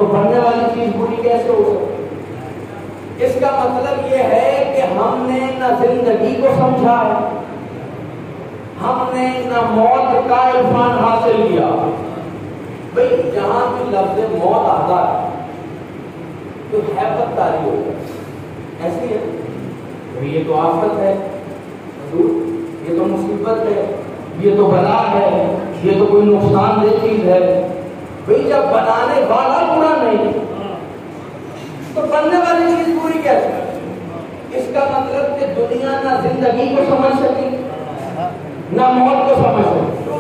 تو بننے والی چیز بری کیسے ہو سکتی؟ اس کا مطلب یہ ہے کہ ہم نے نہ زندگی کو سمجھا ہے، ہم نے نہ موت کا عرفان حاصل کیا۔ بھئی جہاں بھی لفظ موت آتا ہے تو حیبت تاری ہو جائے، ایسی ہے یہ تو آفت ہے، یہ تو مصیبت ہے، یہ تو بلا ہے، یہ تو کوئی نقصان دہ چیز ہے۔ بھئی جب بنانے والا برا نہیں تو بننے والی چیز پوری کیسے؟ اس کا مطلب کہ دنیا نہ زندگی کو سمجھ سکی نہ موت کو سمجھ سکی۔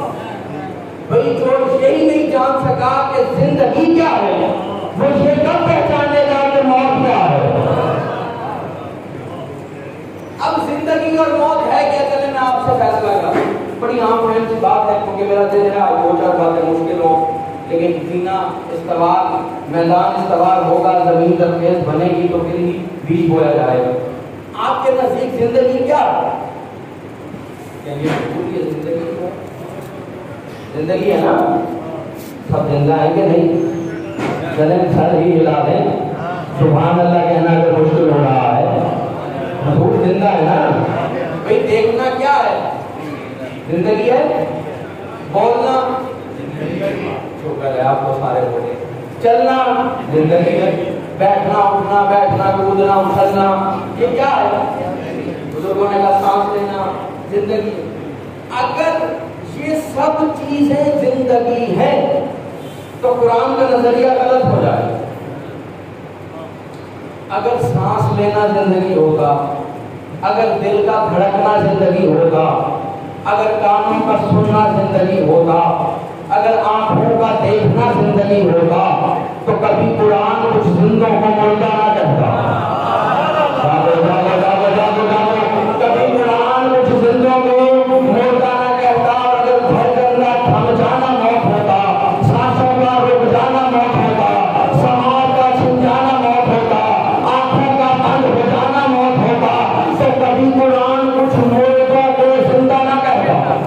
بھئی جو یہی نہیں جان سکا کہ زندگی کیا ہے، وہ یہ کب پہچانے گا کہ موت کیا ہے؟ اب زندگی اور موت ہے کیا؟ چلے میں آپ سے فیصلہ کروں، بڑی عام فہم سی بات ہے کیونکہ میرا دل ہے دو چار باتیں مشکل ہوں، لیکن زینہ استوار میدان استوار ہوگا، زمین زرخیز بنے گی تو پھر ہی بیج بویا جائے گا۔ آپ کے نزدیک زندگی کیا ہے؟ پوری زندگی ہے، زندگی ہے نا؟ سب زندہ ہے کہ نہیں؟ چلیں سر ہی ہلا دیں، سبحان اللہ کہنا اگر مشکل ہو رہا ہے، حضور زندہ ہے نا؟ بھئی دیکھنا کیا ہے؟ زندگی ہے، بولنا شکر ہے آپ کو سارے بولے، چلنا زندگی ہے، بیٹھنا اٹھنا بیٹھنا کودنا اچھلنا یہ کیا ہے؟ بزرگوں نے کہا سانس لینا زندگی۔ اگر یہ سب چیزیں زندگی ہیں تو قرآن کا نظریہ غلط ہو جائے۔ اگر سانس لینا زندگی ہوگا، اگر دل کا دھڑکنا زندگی ہوگا، اگر کانوں کا سننا زندگی ہوگا، اگر آنکھوں کا دیکھنا زندگی ہوگا تو کبھی قرآن کچھ زندوں کو مردہ نہ کہتا۔ کبھی قرآن کچھ زندوں کو مردہ نہ کہتا، اور اگر دھڑکن کا تھم جانا موت ہوتا، سانسوں کا رک جانا موت ہوتا، سماعت کا چھن جانا موت ہوتا، آنکھوں کا بند ہو جانا موت ہوتا، تو کبھی قرآن کچھ مردوں کو زندہ نہ کہتا۔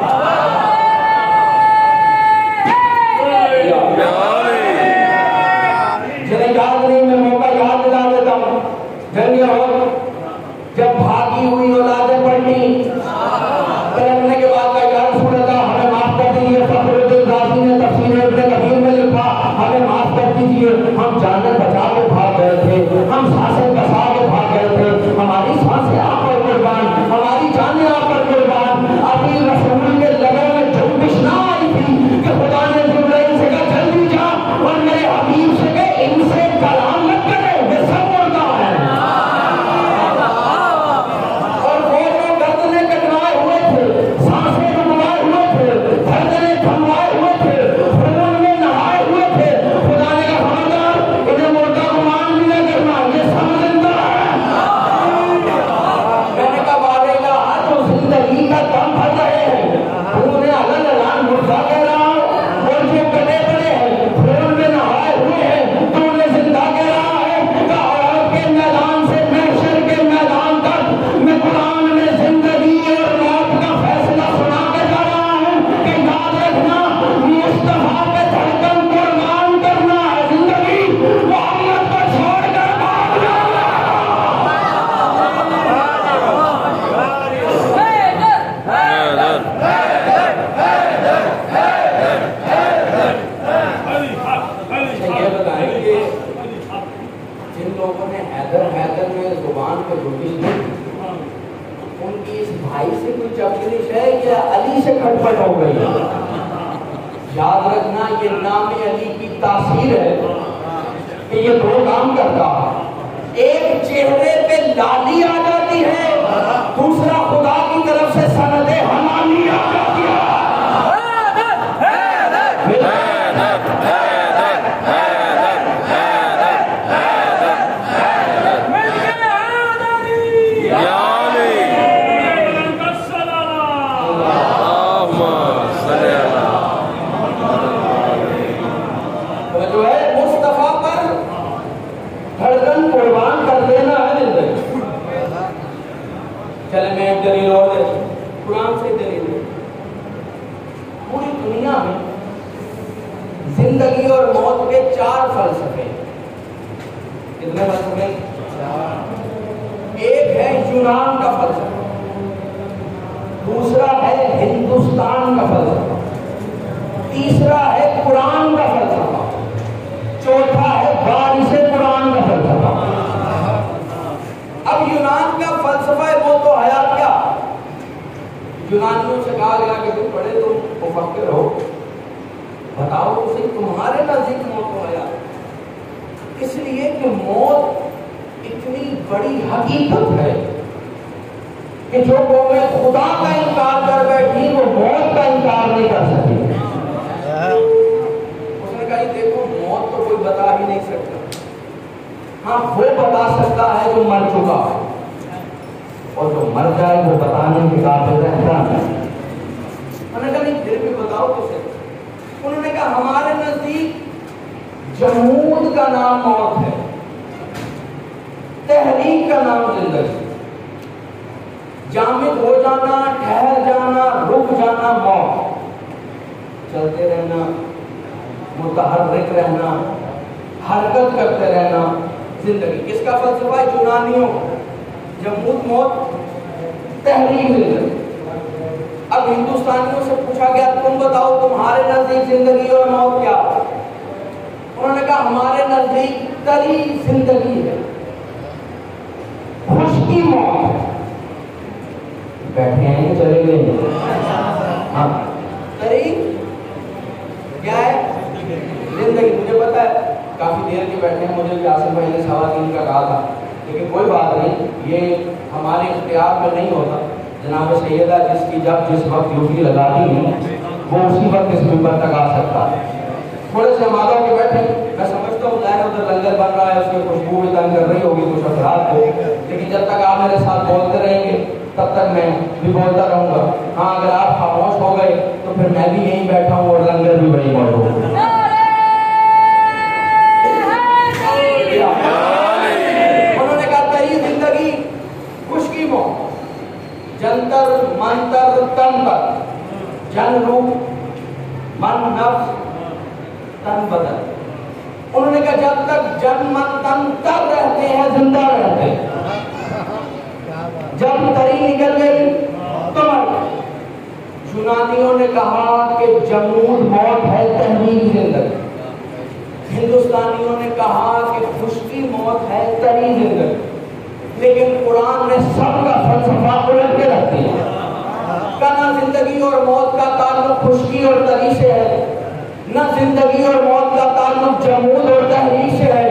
جنہیں یاد نہیں میں موقع یاد دلا دیتا ہوں، جنگ جب بھاگی ہوئی اولادیں پڑھنی پلٹنے کے بعد کا یا رسول اللہ ہمیں معاف کر دیجیے، فخر الدین رازی نے تفسیر ابن کثیر میں لکھا ہمیں معاف کر دیجیے، ہم جانیں بچا کے بھاگ گئے تھے، ہم سانسیں بچا کے بھاگ گئے تھے، ہماری سانسیں آپ پر قربان، ہماری جانیں آپ پر قربان۔ ابھی رسول کے لبوں میں جنبش نہ آئی تھی کہ خدا نے جبرائیل سے کہا جلدی جا اور میرے حبیب سے کہ ان سے کلام مت کرے، یہ سب مردہ ہے۔ اور وہ جو گردنیں کٹوائے ہوئے تھے، سانسیں رکوائے ہوئے تھے، دھڑکنیں تھموائے ہوئے تھے، خون میں نہائے ہوئے تھے، خدا نے کہا خبردار انہیں مردہ گمان بھی نہ کرنا، یہ سب زندہ ہے۔ میں نے کہا بارے کا تو زندگی کا دم بھر رہے ہیں، انہیں الگ الگ مردہ کہہ رہا ہوں، اور جو کٹے پڑے ہیں خون میں نہائے ہوئے ہیں تو انہیں زندہ کہہ رہا ہے۔ کہا عورت کے میدان سے محشر کے میدان تک میں قرآن میں زندگی اور موت کا فیصلہ سنا کے جا رہا ہوں کہ یاد رکھنا مصطفیٰ پہ دھڑکن قربان کرنا ہے، زندگی محمد کو چھوڑ کر بھاگ جانا۔ یہ بتائیں کہ جن لوگوں نے حیدر حیدر میں زبان پہ گنجش نہیں کی، ان کی اس بھائی سے کوئی چپکلش ہے یا علی سے کھٹپٹ ہو گئی؟ یاد رکھنا یہ نام علی کی تاثیر ہے کہ یہ دو کام کرتا، ایک چہرے پہ لالی آ جاتی ہے، دوسرا خدا کی طرف سے سند حمامی آ جاتی ہے۔ جو ہے مصطفیٰ پر دھڑکن قربان کر دینا ہے زندگی۔ چلے میں ایک دلیل اور دیتا ہوں، قرآن سے دلیل ہے۔ پوری دنیا میں زندگی اور موت کے 4 فلسفے ہیں۔ کتنے فلسفے؟ ایک ہے یونان کا فلسفہ، دوسرا ہے ہندوستان کا فلسفہ، تیسرا ہے قرآن کا فلسفہ، چوتھا ہے وارث قرآن کا فلسفہ۔ اب یونان کا فلسفہ ہے وہ تو حیات کیا، یونانیوں سے کہا گیا کہ تم بڑے تم مفکر ہو، بتاؤ تو صحیح تمہارے نزدیک موت تو حیات، اس لیے کہ موت اتنی بڑی حقیقت ہے کہ جو قوم خدا کا انکار کر بیٹھی وہ موت کا انکار نہیں کر سکی۔ اس نے کہا یہ دیکھو موت تو کوئی بتا ہی نہیں سکتا، ہاں وہ بتا سکتا ہے جو مر چکا ہے، اور جو مر جائے وہ بتانے کے قابل رہتا ہے۔ انہوں نے کہا نہیں پھر بھی بتاؤ تو صحیح۔ انہوں نے کہا ہمارے نزدیک جمود کا نام موت ہے، تحریک کا نام زندگی، جامد ہو جانا، ٹھہر جانا، رک جانا موت، چلتے رہنا، متحرک رہنا، حرکت کرتے رہنا زندگی۔ کس کا فلسفہ ہے؟ یونانیوں، جمود موت، تحریک زندگی۔ اب ہندوستانیوں سے پوچھا گیا تم بتاؤ تمہارے نزدیک زندگی اور موت کیا؟ انہوں نے کہا ہمارے نزدیک تری زندگی ہے، خشکی موت ہے۔ بیٹھے ہیں چلے گئے؟ ہاں تری کیا ہے؟ زندگی۔ مجھے پتا ہے کافی دیر کے بیٹھے ہیں، مجھے بھی آصف بھائی نے سوا دن کا کہا تھا، لیکن کوئی بات نہیں، یہ ہمارے اختیار میں نہیں ہوتا۔ جناب سیدہ جس کی جب جس وقت ڈیوٹی لگاتی ہے وہ اسی وقت اس ممبر تک آ سکتا ہے۔ تھوڑے سے ہمارا کے بیٹھے، میں سمجھتا ہوں ظاہر ادھر لنگر بن رہا ہے، اس کی خوشبو بھی تنگ کر رہی ہوگی کچھ افراد کو، لیکن جب تک آپ میرے ساتھ بولتے رہیں گے تب تک میں بھی بولتا رہوں گا۔ ہاں اگر آپ خاموش ہو گئے تو پھر میں بھی یہیں بیٹھا ہوں اور لنگر بھی وہیں موجود ہے۔ انہوں نے کہا تری زندگی، خشکی موت، جنتر منتر تنتر، جن روح من نفس تن بدن۔ انہوں نے کہا جب تک جن من تن تر رہتے ہیں زندہ رہتے ہیں، جب تری نکل گئی تو مر گئے۔ یونانیوں نے کہا کہ جمود موت ہے، تحریک زندگی۔ ہندوستانیوں نے کہا کہ خشکی موت ہے، تری زندگی۔ لیکن قرآن نے سب کا فلسفہ الٹ کے رکھ دیا۔ نہ زندگی اور موت کا تعلق خشکی اور تری سے ہے، نہ زندگی اور موت کا تعلق جمود اور تحریک سے ہے۔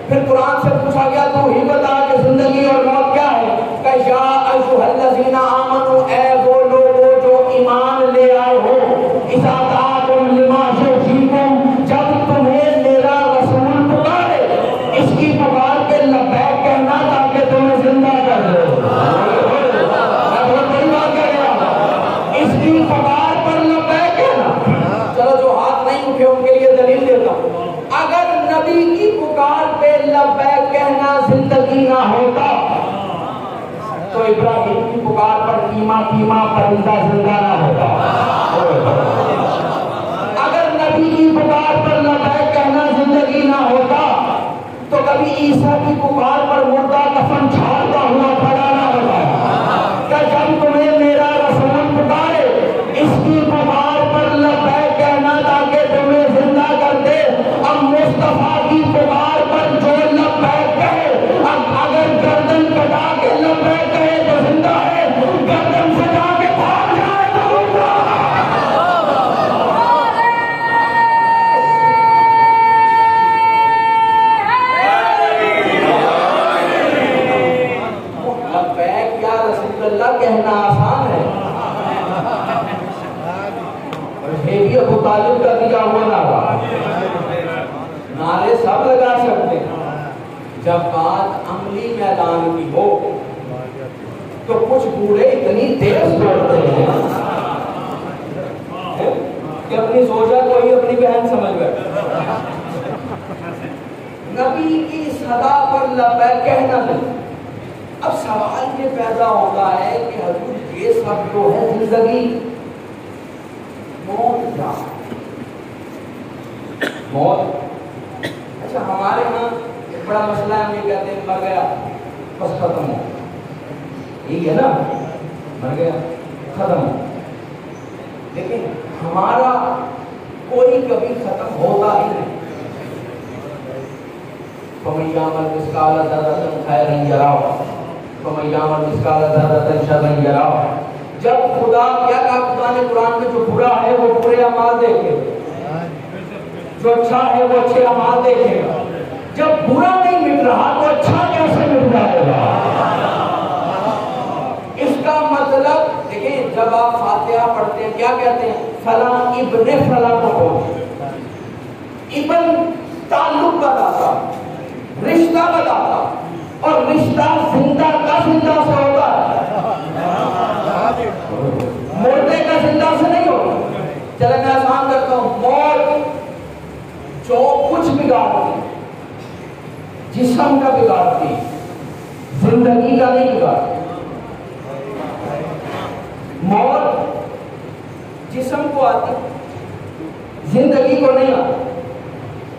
پھر قرآن سے پوچھا گیا تو ہی بتا کہ زندگی اور موت کیا ہے؟ کہ یا ایھا الذین آمنوا، اے وہ لوگوں جو ایمان لے آئے ہو، اذا دعاکم لما یحییکم، جب تمہیں میرا رسول پکارے، اس کی پکار کے لبیک کہنا تاکہ تمہیں زندہ کر دے۔ میں بہت بڑی بات کہہ رہا ہوں، اس کی پکار پر لبیک کہنا۔ چلو جو ہاتھ نہیں اٹھے ان کے لیے دلیل دیتا ہوں۔ اگر نبی کی پکار پہ لبیک کہنا زندگی نہ ہوتا تو ابراہیم کی پکار پر کیما کیما پرندہ زندہ نہ ہوتا۔ اگر نبی کی پکار پر لبیک کہنا زندگی نہ ہوتا تو کبھی عیسیٰ کی پکار پر مردہ کفن جھاڑتا ہوا کھڑا نہ ہوتا۔ کہ جب تمہیں میرا رسول پکارے، اس کی پکار پر لبیک کہنا تاکہ تمہیں زندہ کر دے۔ اب مصطفیٰ کی پکار پر جو لبیک کہے، اگر گردن کٹا کے لبیک کہے تو زندہ ہے، گردن سجا کے بھاگ جائے تو مردہ۔ لبیک یا رسول اللہ کہنا آسان ہے، یہ ابو طالب کا دیا ہوا نعرہ، نعرے سب لگا سکتے ہیں، جب بات عملی میدان کی ہو تو کچھ بوڑھے اتنی تیز دوڑتے ہیں کہ اپنی سوچا کوئی اپنی بہن سمجھ بیٹھا۔ نبی کی صدا پر لبیک کہنا نہیں۔ اب سوال یہ پیدا ہوتا ہے کہ حضور یہ سب جو ہے زندگی، موت کیا ہے؟ موت، اچھا ہمارے ہاں بڑا مسئلہ ہے، ہم یہ کہتے ہیں مر گیا بس ختم ہو، یہی ہے نا، مر گیا ختم ہو. لیکن ہمارا کوئی کبھی ختم ہوتا ہی نہیں. فَمَن يَعْمَلْ مِثْقَالَ ذَرَّةٍ خَيْرًا يَرَهُ وَمَن يَعْمَلْ مِثْقَالَ ذَرَّةٍ شَرًّا يَرَهُ. جب خدا کیا کہا خدا نے قرآن میں، جو برا ہے وہ برے اعمال دیکھے، جو اچھا ہے وہ اچھے اعمال دیکھے گا. جب برا نہیں مٹ رہا تو اچھا کیسے مٹ جائے گا؟ اس کا مطلب دیکھیں، جب آپ فاتحہ پڑھتے ہیں کیا کہتے ہیں؟ فلاں ابن فلاں کو پہنچے. ابن تعلق بتاتا، رشتہ بتاتا، اور رشتہ زندہ کا زندہ سے ہوتا ہے، مردے کا زندہ سے نہیں ہوتا. چلے میں آسان کرتا ہوں، موت جو کچھ بگاڑتی، جسم کا بگاڑتی، زندگی کا نہیں بگاڑتی. موت جسم کو آتی، زندگی کو نہیں آتی،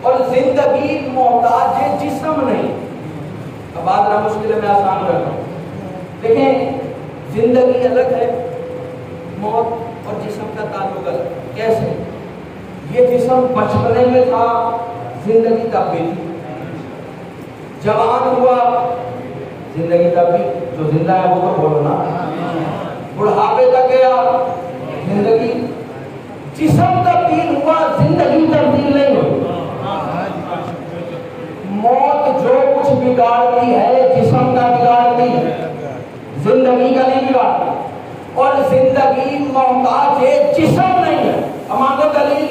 اور زندگی محتاج ہے جسم نہیں. اب بات نہ مشکل ہے، میں آسان کرتا ہوں. دیکھیں، زندگی الگ ہے، موت اور جسم کا تعلق الگ. کیسے؟ یہ جسم بچپنے میں تھا، زندگی تب بھی تھی. جوان ہوا، زندگی تب بھی. جو زندہ ہے وہ تو بولو نا. بڑھاپے تک گیا، زندگی. جسم تبدیل ہوا، زندگی تبدیل نہیں ہوئی. موت جو کچھ بگاڑتی ہے جسم کا بگاڑتی ہے، زندگی کا نہیں بگاڑتی. اور زندگی محتاج ہے جسم نہیں ہے. ہمارا دلیل